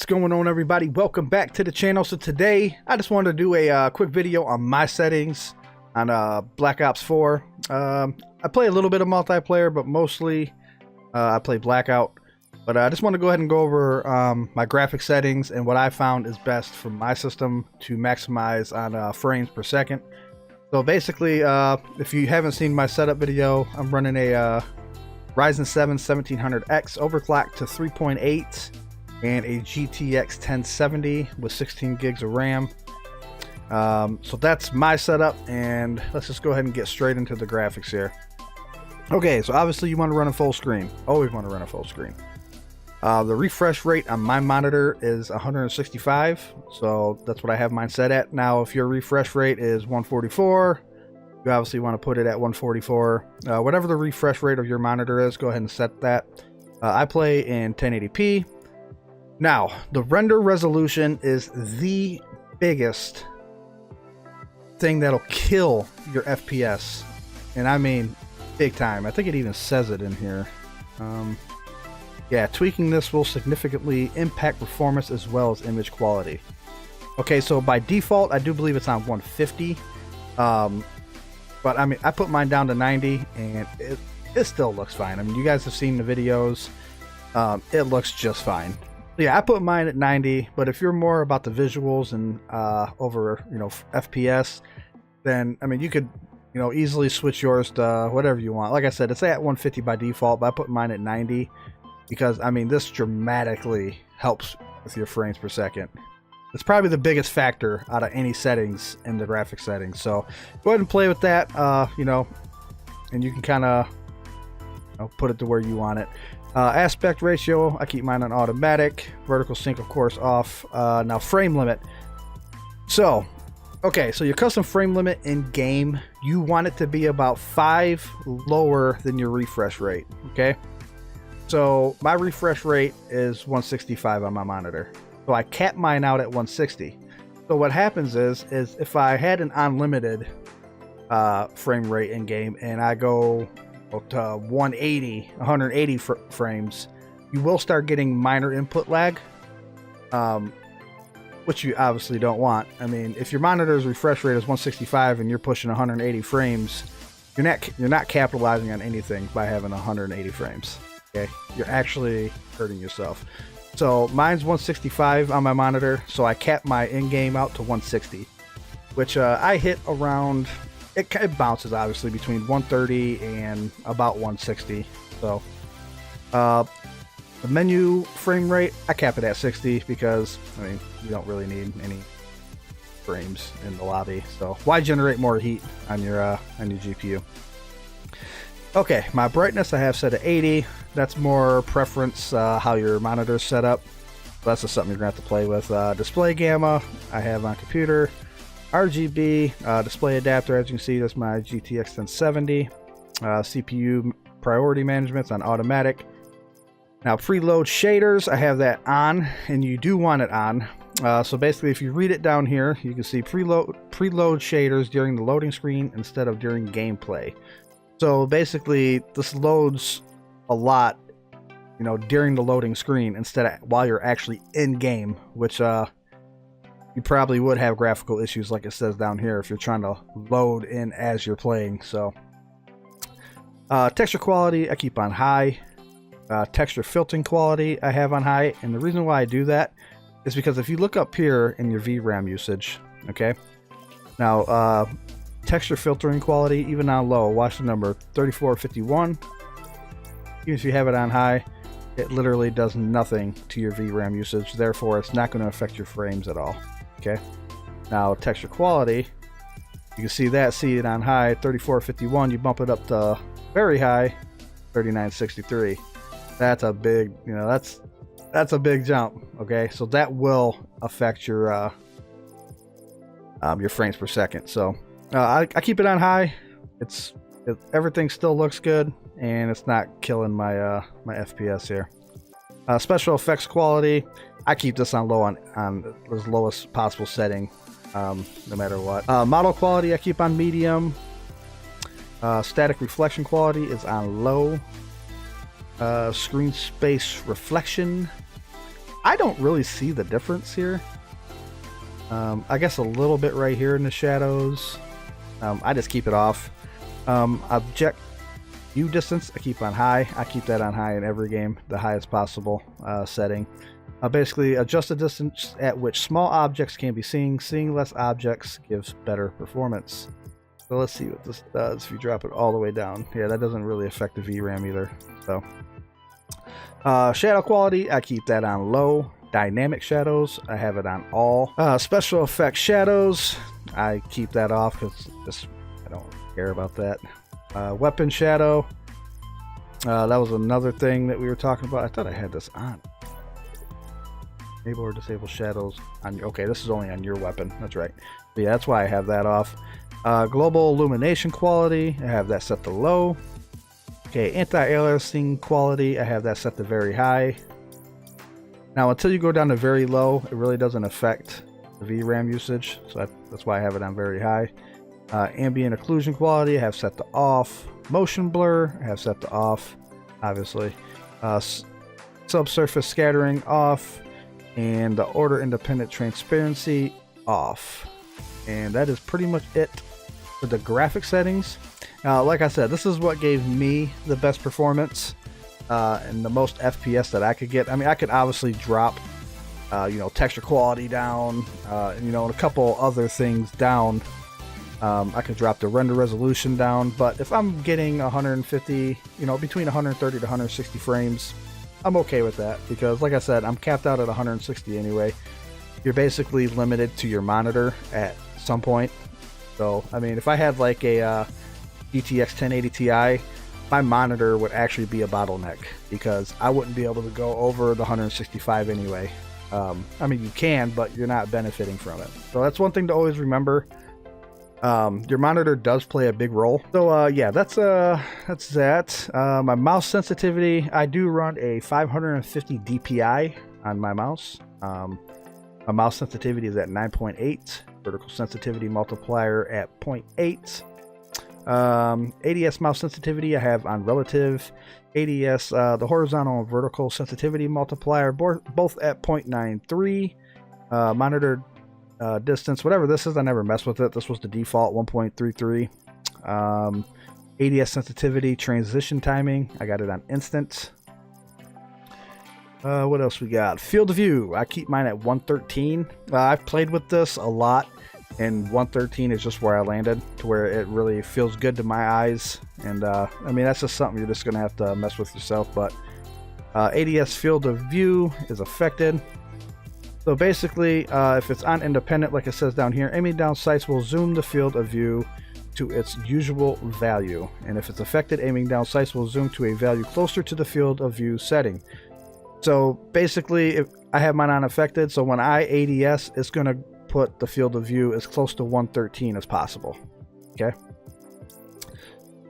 What's going on, everybody? Welcome back to the channel. So today I just wanted to do a quick video on my settings on Black Ops 4. I play a little bit of multiplayer, but mostly I play Blackout. But I just want to go ahead and go over my graphic settings and what I found is best for my system to maximize on frames per second. So basically, if you haven't seen my setup video, I'm running a Ryzen 7 1700X overclocked to 3.8 and a GTX 1070 with 16 gigs of RAM. So that's my setup, and let's just go ahead and get straight into the graphics here. Okay, so obviously you want to run a full screen. Always want to run a full screen. The refresh rate on my monitor is 165, so that's what I have mine set at. Now, if your refresh rate is 144, you obviously want to put it at 144. Whatever the refresh rate of your monitor is, go ahead and set that. I play in 1080p. Now, the render resolution is the biggest thing that'll kill your FPS, and I mean big time. I think it even says it in here. Yeah, tweaking this will significantly impact performance as well as image quality. Okay, so by default, I do believe it's on 150. But I mean, I put mine down to 90, and it still looks fine. I mean, you guys have seen the videos. It looks just fine. Yeah, I put mine at 90, but if you're more about the visuals and over, FPS, then I mean, you could, easily switch yours to whatever you want. Like I said, it's at 150 by default, but I put mine at 90 because I mean, this dramatically helps with your frames per second. It's probably the biggest factor out of any settings in the graphic settings. So go ahead and play with that, and you can kind of put it to where you want it. Aspect ratio, I keep mine on automatic. Vertical sync, of course, off. Now frame limit. So, okay, so your custom frame limit in game, you want it to be about 5 lower than your refresh rate. Okay, so my refresh rate is 165 on my monitor, so I cap mine out at 160. So what happens is if I had an unlimited frame rate in game and I go to 180 frames, you will start getting minor input lag, which you obviously don't want. I mean, if your monitor's refresh rate is 165 and you're pushing 180 frames, you're not capitalizing on anything by having 180 frames. Okay, you're actually hurting yourself. So mine's 165 on my monitor, so I cap my in-game out to 160, which I hit around. It bounces obviously between 130 and about 160. So the menu frame rate, I cap it at 60 because I mean, you don't really need any frames in the lobby. So why generate more heat on your GPU? Okay, my brightness I have set at 80. That's more preference, how your monitor's set up. So that's just something you're gonna have to play with. Display gamma I have on computer. RGB display adapter, as you can see, that's my GTX 1070. CPU priority management's on automatic. Now preload shaders, I have that on, and you do want it on. So basically, if you read it down here, you can see preload shaders during the loading screen instead of during gameplay. So basically, this loads a lot, during the loading screen instead of while you're actually in game, which you probably would have graphical issues like it says down here if you're trying to load in as you're playing. So texture quality I keep on high. Texture filtering quality I have on high, and the reason why I do that is because if you look up here in your VRAM usage, okay, now texture filtering quality, even on low, watch the number 3451. Even if you have it on high, it literally does nothing to your VRAM usage, therefore it's not going to affect your frames at all. Okay, now texture quality, you can see it on high 3451, you bump it up to very high 3963. That's a big, that's a big jump. Okay, so that will affect your frames per second. So I keep it on high. Everything still looks good, and it's not killing my my FPS here. Special effects quality, I keep this on low, on as low as possible setting, no matter what. Model quality I keep on medium. Static reflection quality is on low. Screen space reflection I don't really see the difference here. I guess a little bit right here in the shadows. I just keep it off. Object view distance, I keep on high. I keep that on high in every game, the highest possible setting. Basically, adjust the distance at which small objects can be seen. Seeing less objects gives better performance. So let's see what this does if you drop it all the way down. Yeah, that doesn't really affect the VRAM either. So, shadow quality, I keep that on low. Dynamic shadows, I have it on all. Special effect shadows, I keep that off because I don't care about that. Weapon shadow, that was another thing that we were talking about. I thought I had this on. Enable or disable shadows on your, okay, this is only on your weapon. That's right. But yeah, that's why I have that off. Global illumination quality, I have that set to low. Okay, anti-aliasing quality, I have that set to very high. Now, until you go down to very low, it really doesn't affect the VRAM usage, so that's why I have it on very high. Ambient occlusion quality, I have set to off. Motion blur, I have set to off, obviously. Subsurface scattering off. And the order independent transparency off. And that is pretty much it for the graphic settings. Like I said, this is what gave me the best performance and the most FPS that I could get. I mean, I could obviously drop you know, texture quality down, you know, and a couple other things down. I could drop the render resolution down, but if I'm getting 150, you know, between 130 to 160 frames, I'm okay with that, because like I said, I'm capped out at 160 anyway. You're basically limited to your monitor at some point. So, I mean, if I had like a GTX 1080 Ti, my monitor would actually be a bottleneck, because I wouldn't be able to go over the 165 anyway. I mean, you can, but you're not benefiting from it. So that's one thing to always remember. Your monitor does play a big role. So yeah, that's that. My mouse sensitivity, I do run a 550 DPI on my mouse. My mouse sensitivity is at 9.8, vertical sensitivity multiplier at 0.8. ADS mouse sensitivity I have on relative. ADS, the horizontal and vertical sensitivity multiplier, both at 0.93. Monitor distance, whatever this is, I never mess with it. This was the default 1.33. ADS sensitivity, transition timing, I got it on instant. What else we got? Field of view, I keep mine at 113. I've played with this a lot, and 113 is just where I landed, to where it really feels good to my eyes. And I mean, that's just something you're just gonna have to mess with yourself. But ADS field of view is affected. So basically, if it's on independent, like it says down here, aiming down sights will zoom the field of view to its usual value. And if it's affected, aiming down sights will zoom to a value closer to the field of view setting. So basically, if I have mine on affected, so when I ADS, it's going to put the field of view as close to 113 as possible. Okay.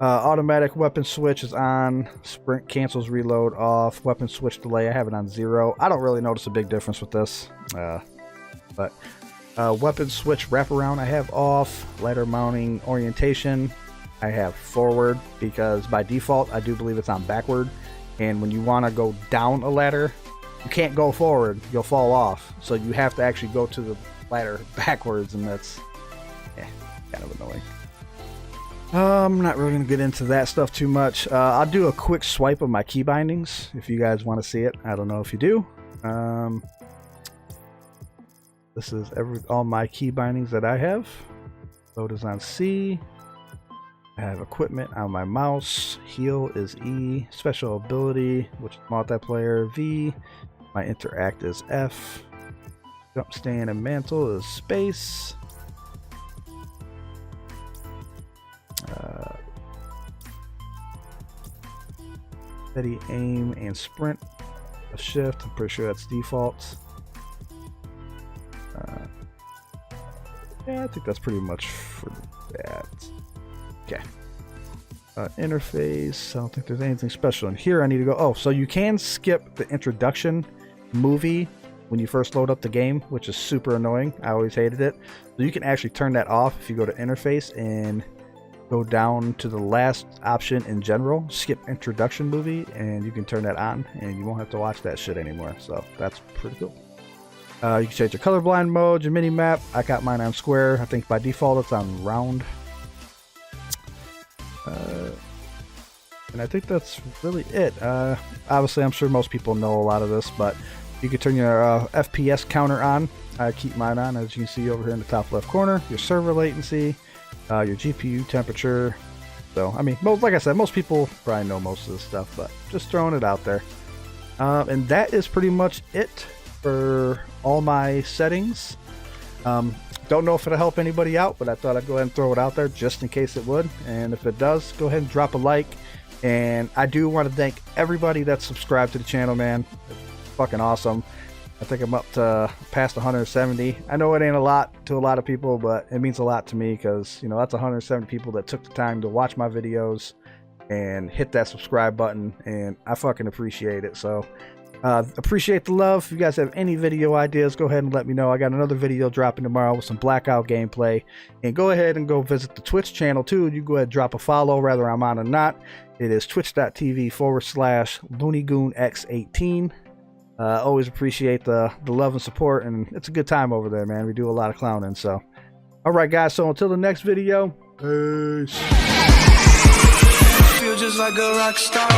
Automatic weapon switch is on. Sprint cancels reload off. Weapon switch delay, I have it on 0. I don't really notice a big difference with this. But weapon switch wraparound I have off. Ladder mounting orientation I have forward, because by default I do believe it's on backward. And when you want to go down a ladder, you can't go forward. You'll fall off. So you have to actually go to the ladder backwards, and that's kind of annoying. I'm not really going to get into that stuff too much. I'll do a quick swipe of my key bindings if you guys want to see it. I don't know if you do. This is all my key bindings that I have. Load is on C. I have equipment on my mouse. Heal is E. Special ability, which is multiplayer, V. My interact is F. Jump, stand, and mantle is space. Steady, aim, and sprint a shift. I'm pretty sure that's default. Yeah, I think that's pretty much for that. Okay. Interface, I don't think there's anything special in here I need to go. Oh, so you can skip the introduction movie when you first load up the game, which is super annoying. I always hated it. So you can actually turn that off if you go to interface and go down to the last option in general, skip introduction movie, and you can turn that on and you won't have to watch that shit anymore. So that's pretty cool. You can change your colorblind mode, your mini map. I got mine on square. I think by default it's on round. And I think that's really it. Obviously, I'm sure most people know a lot of this, but you can turn your FPS counter on. I keep mine on, as you can see over here in the top left corner. Your server latency, your GPU temperature. So, I mean, like I said, most people probably know most of this stuff, but just throwing it out there. And that is pretty much it for all my settings. Don't know if it'll help anybody out, but I thought I'd go ahead and throw it out there just in case it would. And if it does, go ahead and drop a like. And I do want to thank everybody that's subscribed to the channel, man. It's fucking awesome. I think I'm up to past 170. I know it ain't a lot to a lot of people, but it means a lot to me because, you know, that's 170 people that took the time to watch my videos and hit that subscribe button, and I fucking appreciate it. So appreciate the love. If you guys have any video ideas, go ahead and let me know. I got another video dropping tomorrow with some Blackout gameplay. And go ahead and go visit the Twitch channel too. You go ahead and drop a follow, whether I'm on or not. It is twitch.tv/LooneyGoonX18. Always appreciate the love and support, and it's a good time over there, man. We do a lot of clowning. So, all right, guys. So until the next video, peace. Feel just like a rock star.